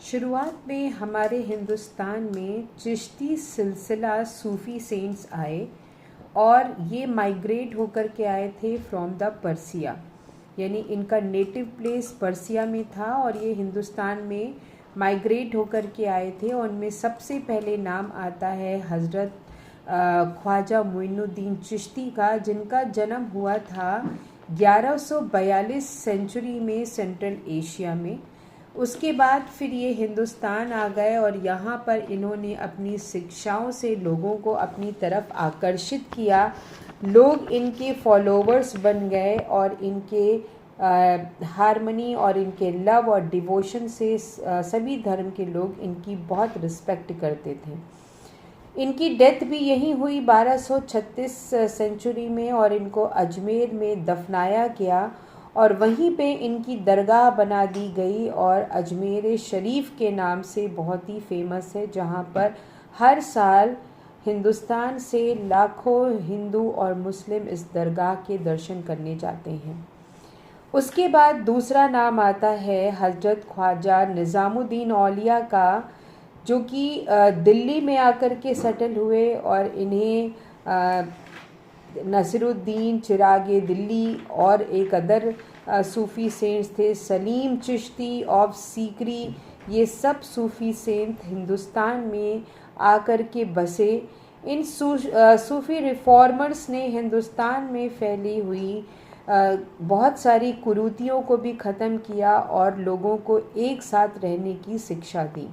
शुरुआत में हमारे हिंदुस्तान में चिश्ती सिलसिला सूफ़ी सेंट्स आए और ये माइग्रेट होकर के आए थे फ्रॉम द पर्सिया, यानी इनका नेटिव प्लेस पर्सिया में था और ये हिंदुस्तान में माइग्रेट होकर के आए थे। और उनमें सबसे पहले नाम आता है हज़रत ख्वाजा मोइनुद्दीन चिश्ती का, जिनका जन्म हुआ था 1142 सेंचुरी में सेंट्रल एशिया में। उसके बाद फिर ये हिंदुस्तान आ गए और यहाँ पर इन्होंने अपनी शिक्षाओं से लोगों को अपनी तरफ आकर्षित किया। लोग इनके फॉलोवर्स बन गए और इनके हारमनी और इनके लव और डिवोशन से सभी धर्म के लोग इनकी बहुत रिस्पेक्ट करते थे। इनकी डेथ भी यहीं हुई 1236 सेंचुरी में और इनको अजमेर में दफनाया गया और वहीं पे इनकी दरगाह बना दी गई और अजमेर शरीफ के नाम से बहुत ही फेमस है, जहाँ पर हर साल हिंदुस्तान से लाखों हिंदू और मुस्लिम इस दरगाह के दर्शन करने जाते हैं। उसके बाद दूसरा नाम आता है हज़रत ख्वाजा निज़ामुद्दीन औलिया का, जो कि दिल्ली में आकर के सेटल हुए और इन्हें नसीरुद्दीन चिरागे दिल्ली और एक अदर सूफ़ी सेंट्स थे, सलीम चिश्ती ऑफ सीकरी, ये सब सूफ़ी सेंट हिंदुस्तान में आकर के बसे। इन सूफ़ी रिफॉर्मर्स ने हिंदुस्तान में फैली हुई बहुत सारी कुरीतियों को भी ख़त्म किया और लोगों को एक साथ रहने की शिक्षा दी।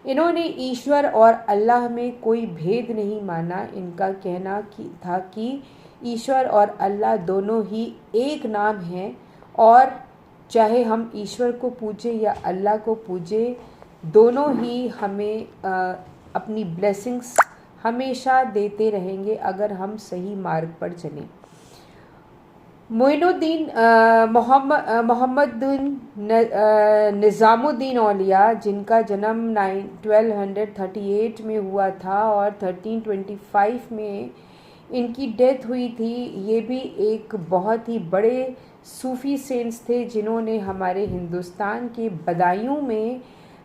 इन्होंने ईश्वर और अल्लाह में कोई भेद नहीं माना। इनका कहना था कि ईश्वर और अल्लाह दोनों ही एक नाम हैं और चाहे हम ईश्वर को पूजें या अल्लाह को पूजें, दोनों ही हमें अपनी ब्लेसिंग्स हमेशा देते रहेंगे अगर हम सही मार्ग पर चलें। मोइनुद्दीन मोहम्मदुद्दीन निज़ामुद्दीन औलिया, जिनका जन्म 1238 में हुआ था और 1325 में इनकी डेथ हुई थी, ये भी एक बहुत ही बड़े सूफ़ी सेंट्स थे जिन्होंने हमारे हिंदुस्तान के बदायूं में,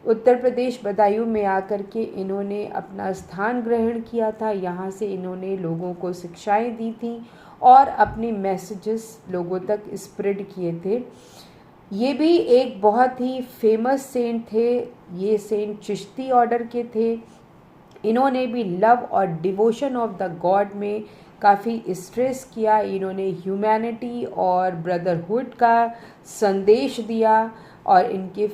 उत्तर प्रदेश बदायूं में आकर के इन्होंने अपना स्थान ग्रहण किया था। यहाँ से इन्होंने लोगों को शिक्षाएं दी थी और अपने मैसेजेस लोगों तक स्प्रेड किए थे। ये भी एक बहुत ही फेमस सेंट थे। ये सेंट चिश्ती ऑर्डर के थे। इन्होंने भी लव और डिवोशन ऑफ द गॉड में काफ़ी स्ट्रेस किया। इन्होंने ह्यूमैनिटी और ब्रदरहुड का संदेश दिया और इनके